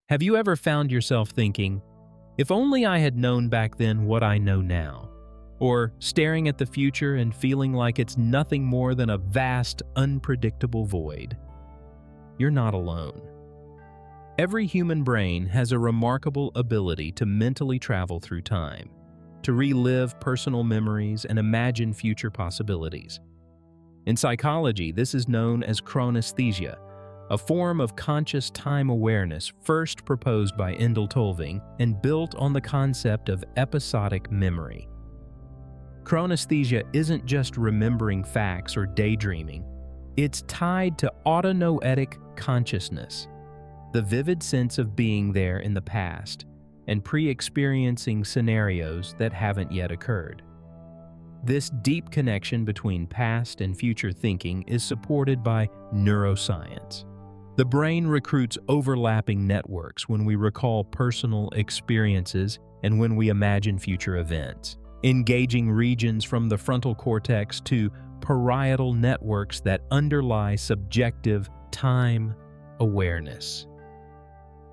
Have you ever found yourself thinking, if only I had known back then what I know now? Or staring at the future and feeling like it's nothing more than a vast, unpredictable void? You're not alone. Every human brain has a remarkable ability to mentally travel through time, to relive personal memories and imagine future possibilities. In psychology, this is known as Chronesthesia, a form of conscious time awareness first proposed by Endel Tulving and built on the concept of episodic memory. Chronesthesia isn't just remembering facts or daydreaming. It's tied to autonoetic consciousness, the vivid sense of being there in the past and pre-experiencing scenarios that haven't yet occurred. This deep connection between past and future thinking is supported by neuroscience. The brain recruits overlapping networks when we recall personal experiences and when we imagine future events, engaging regions from the frontal cortex to parietal networks that underlie subjective time awareness.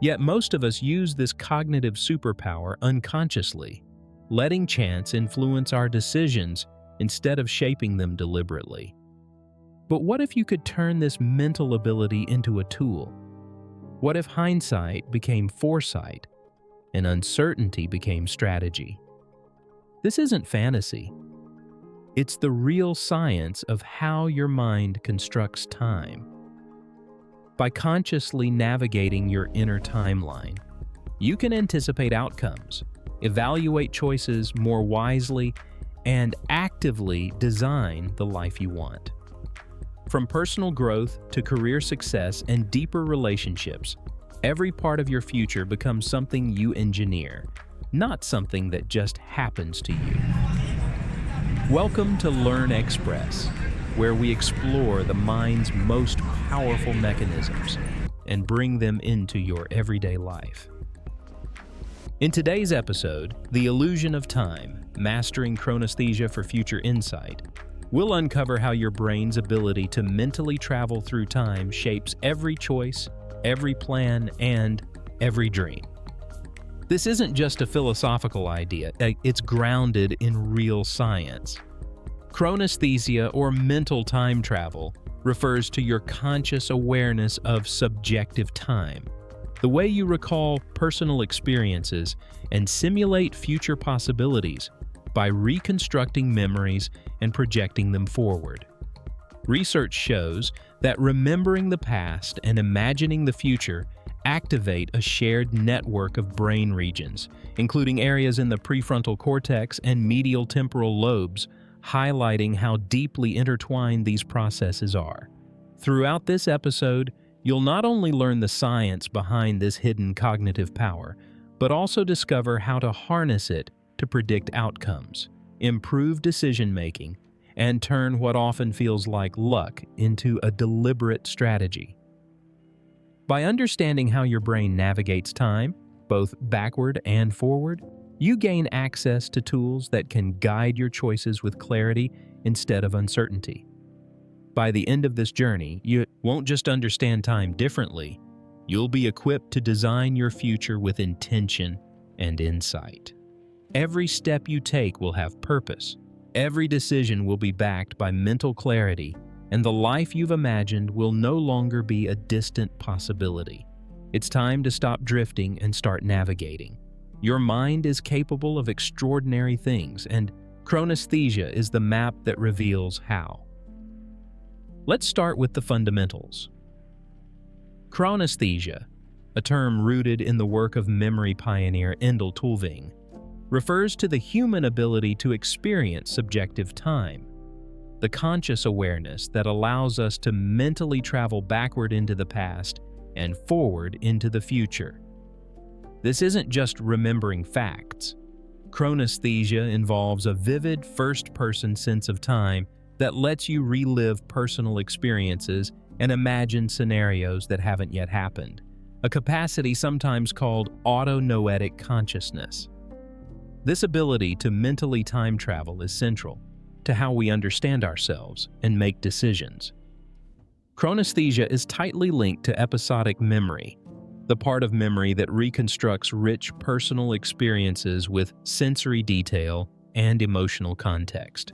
Yet most of us use this cognitive superpower unconsciously, letting chance influence our decisions instead of shaping them deliberately. But what if you could turn this mental ability into a tool? What if hindsight became foresight and uncertainty became strategy? This isn't fantasy. It's the real science of how your mind constructs time. By consciously navigating your inner timeline, you can anticipate outcomes, evaluate choices more wisely, and actively design the life you want. From personal growth to career success and deeper relationships, every part of your future becomes something you engineer, not something that just happens to you. Welcome to Learn Express, where we explore the mind's most powerful mechanisms and bring them into your everyday life. In today's episode, The Illusion of Time, Mastering Chronesthesia for Future Insight, we'll uncover how your brain's ability to mentally travel through time shapes every choice, every plan, and every dream. This isn't just a philosophical idea, it's grounded in real science. Chronesthesia, or mental time travel, refers to your conscious awareness of subjective time, the way you recall personal experiences and simulate future possibilities by reconstructing memories and projecting them forward. Research shows that remembering the past and imagining the future activate a shared network of brain regions, including areas in the prefrontal cortex and medial temporal lobes, highlighting how deeply intertwined these processes are. Throughout this episode, you'll not only learn the science behind this hidden cognitive power, but also discover how to harness it to predict outcomes, improve decision-making, and turn what often feels like luck into a deliberate strategy. By understanding how your brain navigates time, both backward and forward, you gain access to tools that can guide your choices with clarity instead of uncertainty. By the end of this journey, you won't just understand time differently, you'll be equipped to design your future with intention and insight. Every step you take will have purpose. Every decision will be backed by mental clarity, and the life you've imagined will no longer be a distant possibility. It's time to stop drifting and start navigating. Your mind is capable of extraordinary things, and Chronesthesia is the map that reveals how. Let's start with the fundamentals. Chronesthesia, a term rooted in the work of memory pioneer Endel Tulving, refers to the human ability to experience subjective time, the conscious awareness that allows us to mentally travel backward into the past and forward into the future. This isn't just remembering facts. Chronesthesia involves a vivid first-person sense of time that lets you relive personal experiences and imagine scenarios that haven't yet happened, a capacity sometimes called autonoetic consciousness. This ability to mentally time travel is central to how we understand ourselves and make decisions. Chronesthesia is tightly linked to episodic memory, the part of memory that reconstructs rich personal experiences with sensory detail and emotional context.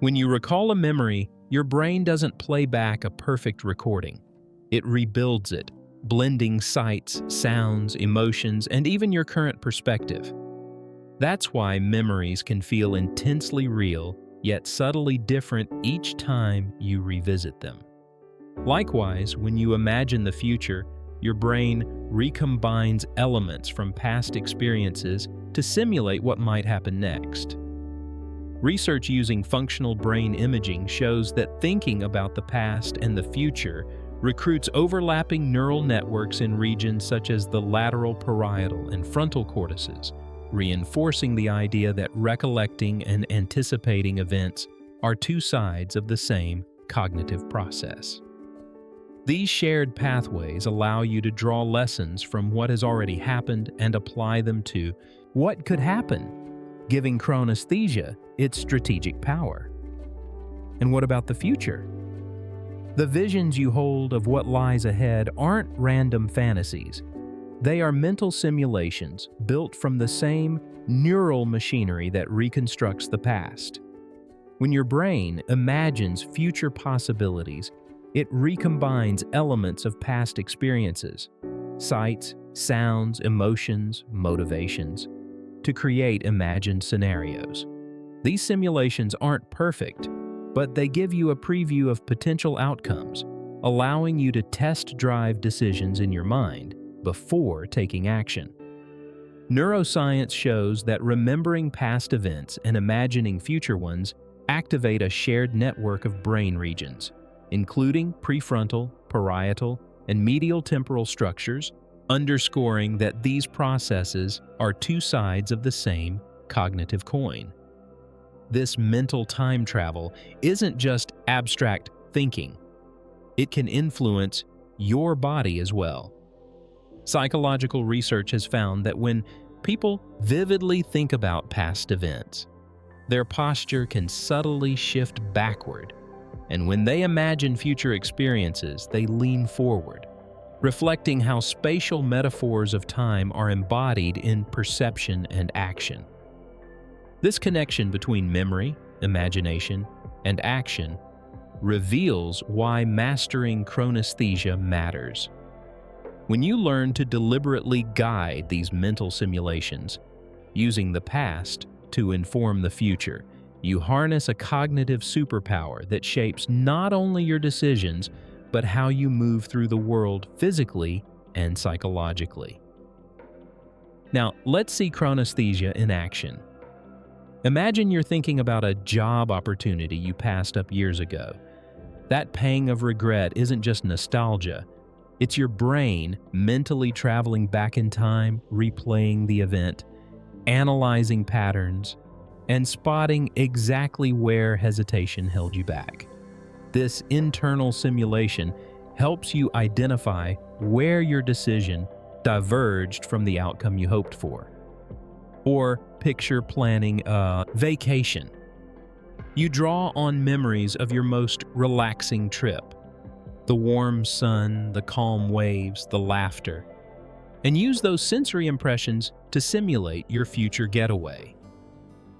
When you recall a memory, your brain doesn't play back a perfect recording. It rebuilds it, blending sights, sounds, emotions, and even your current perspective. That's why memories can feel intensely real, yet subtly different each time you revisit them. Likewise, when you imagine the future, your brain recombines elements from past experiences to simulate what might happen next. Research using functional brain imaging shows that thinking about the past and the future recruits overlapping neural networks in regions such as the lateral parietal and frontal cortices, reinforcing the idea that recollecting and anticipating events are two sides of the same cognitive process. These shared pathways allow you to draw lessons from what has already happened and apply them to what could happen, giving chronesthesia its strategic power. And what about the future? The visions you hold of what lies ahead aren't random fantasies. They are mental simulations built from the same neural machinery that reconstructs the past. When your brain imagines future possibilities, it recombines elements of past experiences, sights, sounds, emotions, motivations, to create imagined scenarios. These simulations aren't perfect, but they give you a preview of potential outcomes, allowing you to test-drive decisions in your mind before taking action. Neuroscience shows that remembering past events and imagining future ones activate a shared network of brain regions, including prefrontal, parietal, and medial temporal structures, underscoring that these processes are two sides of the same cognitive coin. This mental time travel isn't just abstract thinking. It can influence your body as well. Psychological research has found that when people vividly think about past events, their posture can subtly shift backward, and when they imagine future experiences, they lean forward, reflecting how spatial metaphors of time are embodied in perception and action. This connection between memory, imagination, and action reveals why mastering chronesthesia matters. When you learn to deliberately guide these mental simulations, using the past to inform the future, you harness a cognitive superpower that shapes not only your decisions, but how you move through the world physically and psychologically. Now, let's see chronesthesia in action. Imagine you're thinking about a job opportunity you passed up years ago. That pang of regret isn't just nostalgia. It's your brain mentally traveling back in time, replaying the event, analyzing patterns, and spotting exactly where hesitation held you back. This internal simulation helps you identify where your decision diverged from the outcome you hoped for. Or picture planning a vacation. You draw on memories of your most relaxing trip, the warm sun, the calm waves, the laughter, and use those sensory impressions to simulate your future getaway.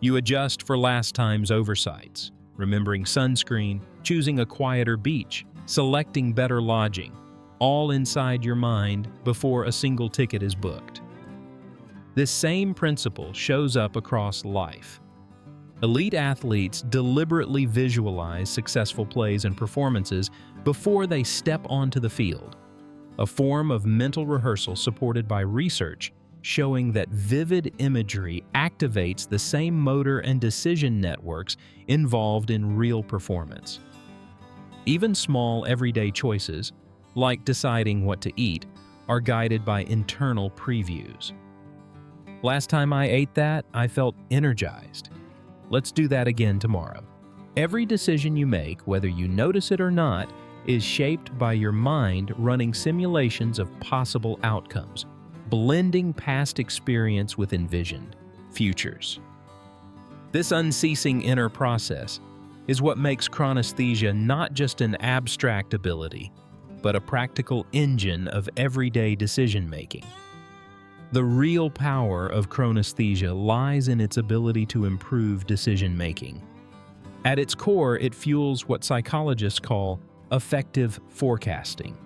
You adjust for last time's oversights, remembering sunscreen, choosing a quieter beach, selecting better lodging, all inside your mind before a single ticket is booked. This same principle shows up across life. Elite athletes deliberately visualize successful plays and performances before they step onto the field, a form of mental rehearsal supported by research showing that vivid imagery activates the same motor and decision networks involved in real performance. Even small everyday choices, like deciding what to eat, are guided by internal previews. Last time I ate that, I felt energized. Let's do that again tomorrow. Every decision you make, whether you notice it or not, is shaped by your mind running simulations of possible outcomes, blending past experience with envisioned futures. This unceasing inner process is what makes chronesthesia not just an abstract ability, but a practical engine of everyday decision-making. The real power of chronesthesia lies in its ability to improve decision-making. At its core, it fuels what psychologists call effective forecasting,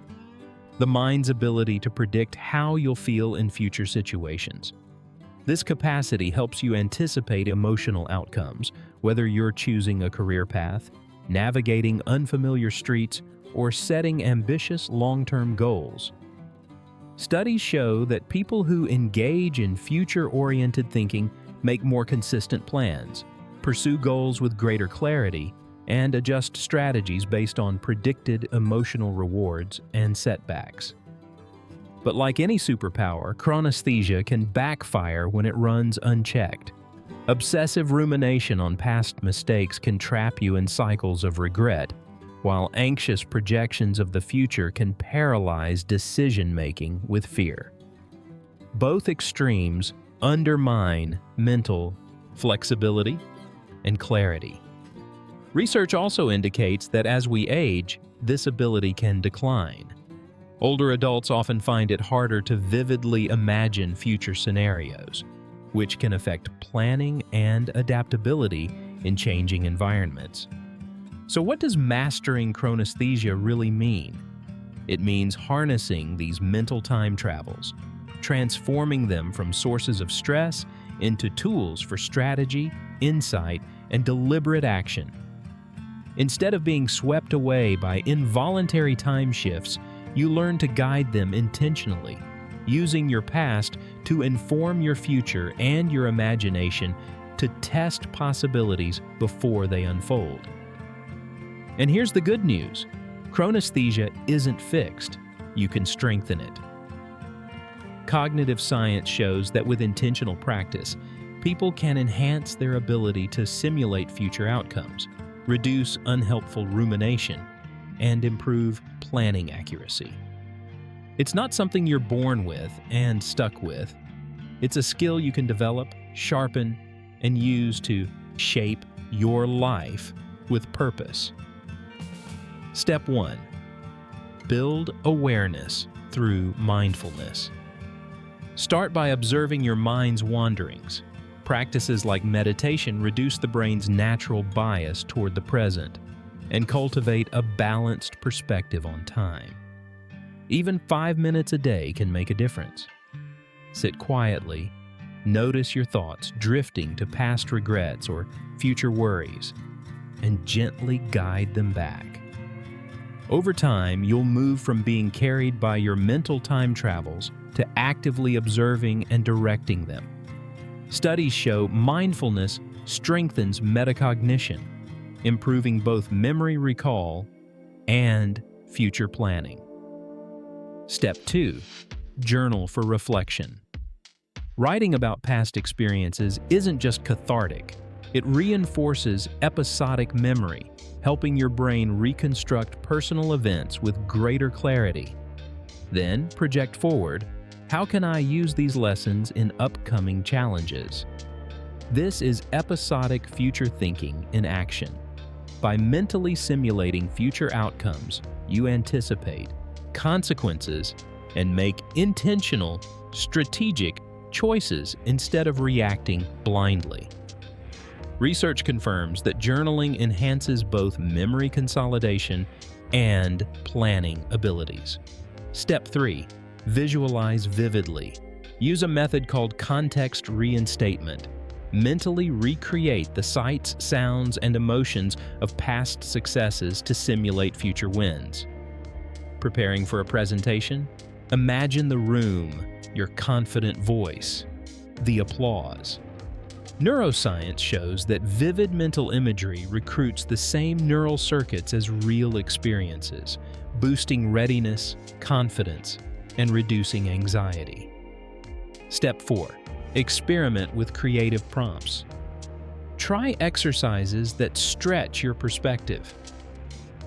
the mind's ability to predict how you'll feel in future situations. This capacity helps you anticipate emotional outcomes, whether you're choosing a career path, navigating unfamiliar streets, or setting ambitious long-term goals. Studies show that people who engage in future-oriented thinking make more consistent plans, pursue goals with greater clarity, and adjust strategies based on predicted emotional rewards and setbacks. But like any superpower, chronesthesia can backfire when it runs unchecked. Obsessive rumination on past mistakes can trap you in cycles of regret, while anxious projections of the future can paralyze decision-making with fear. Both extremes undermine mental flexibility and clarity. Research also indicates that as we age, this ability can decline. Older adults often find it harder to vividly imagine future scenarios, which can affect planning and adaptability in changing environments. So what does mastering chronesthesia really mean? It means harnessing these mental time travels, transforming them from sources of stress into tools for strategy, insight, and deliberate action. Instead of being swept away by involuntary time shifts, you learn to guide them intentionally, using your past to inform your future and your imagination to test possibilities before they unfold. And here's the good news. Chronesthesia isn't fixed. You can strengthen it. Cognitive science shows that with intentional practice, people can enhance their ability to simulate future outcomes, reduce unhelpful rumination, and improve planning accuracy. It's not something you're born with and stuck with. It's a skill you can develop, sharpen, and use to shape your life with purpose. Step 1. Build awareness through mindfulness. Start by observing your mind's wanderings. Practices like meditation reduce the brain's natural bias toward the present and cultivate a balanced perspective on time. Even 5 minutes a day can make a difference. Sit quietly, notice your thoughts drifting to past regrets or future worries, and gently guide them back. Over time, you'll move from being carried by your mental time travels to actively observing and directing them. Studies show mindfulness strengthens metacognition, improving both memory recall and future planning. Step 2. Journal for reflection. Writing about past experiences isn't just cathartic. It reinforces episodic memory, helping your brain reconstruct personal events with greater clarity. Then, project forward. How can I use these lessons in upcoming challenges? This is episodic future thinking in action. By mentally simulating future outcomes, you anticipate consequences and make intentional, strategic choices instead of reacting blindly. Research confirms that journaling enhances both memory consolidation and planning abilities. Step 3. Visualize vividly. Use a method called context reinstatement. Mentally recreate the sights, sounds, and emotions of past successes to simulate future wins. Preparing for a presentation? Imagine the room, your confident voice, the applause. Neuroscience shows that vivid mental imagery recruits the same neural circuits as real experiences, boosting readiness, confidence, and reducing anxiety. Step 4. Experiment with creative prompts. Try exercises that stretch your perspective.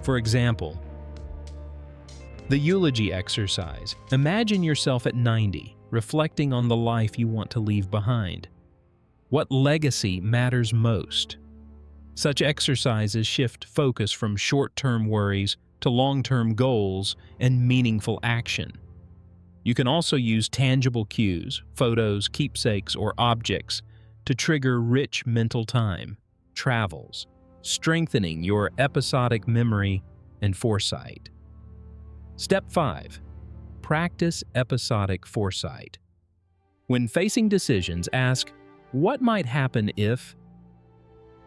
For example, the eulogy exercise. Imagine yourself at 90, reflecting on the life you want to leave behind. What legacy matters most? Such exercises shift focus from short-term worries to long-term goals and meaningful action. You can also use tangible cues, photos, keepsakes, or objects to trigger rich mental time, travels, strengthening your episodic memory and foresight. Step 5. Practice episodic foresight. When facing decisions, ask, what might happen if?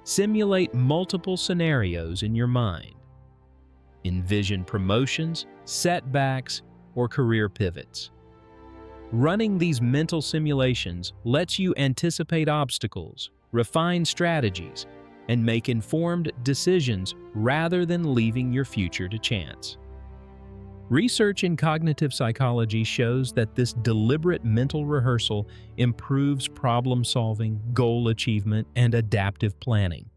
Simulate multiple scenarios in your mind. Envision promotions, setbacks, or career pivots. Running these mental simulations lets you anticipate obstacles, refine strategies, and make informed decisions rather than leaving your future to chance. Research in cognitive psychology shows that this deliberate mental rehearsal improves problem-solving, goal achievement, and adaptive planning.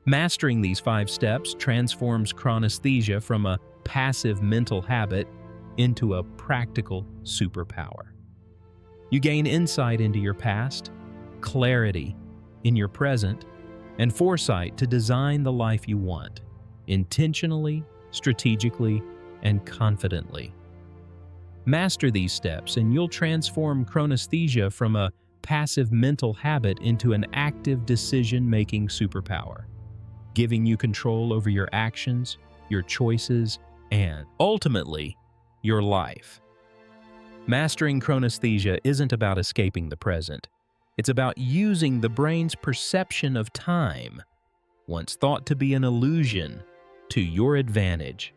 Mastering these 5 steps transforms chronesthesia from a passive mental habit into a practical superpower. You gain insight into your past, clarity in your present, and foresight to design the life you want, intentionally, strategically, and confidently. Master these steps and you'll transform chronesthesia from a passive mental habit into an active decision-making superpower, giving you control over your actions, your choices, and, ultimately, your life. Mastering chronesthesia isn't about escaping the present. It's about using the brain's perception of time, once thought to be an illusion, to your advantage.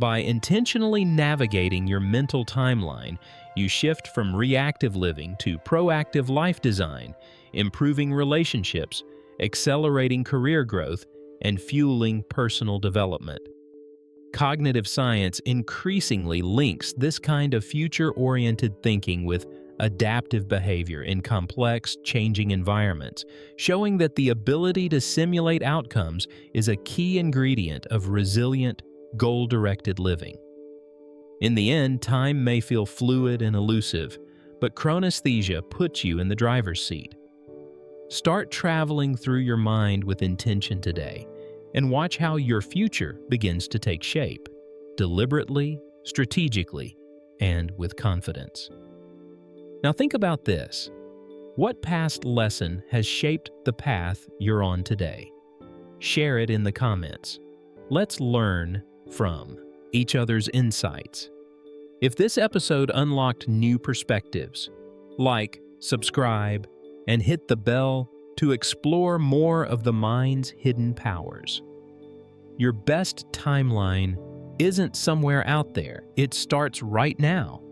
By intentionally navigating your mental timeline, you shift from reactive living to proactive life design, improving relationships, accelerating career growth, and fueling personal development. Cognitive science increasingly links this kind of future-oriented thinking with adaptive behavior in complex, changing environments, showing that the ability to simulate outcomes is a key ingredient of resilient, goal-directed living. In the end, time may feel fluid and elusive, but chronesthesia puts you in the driver's seat. Start traveling through your mind with intention today, and watch how your future begins to take shape, deliberately, strategically, and with confidence. Now think about this. What past lesson has shaped the path you're on today? Share it in the comments. Let's learn from each other's insights. If this episode unlocked new perspectives, like, subscribe, and hit the bell to explore more of the mind's hidden powers. Your best timeline isn't somewhere out there. It starts right now.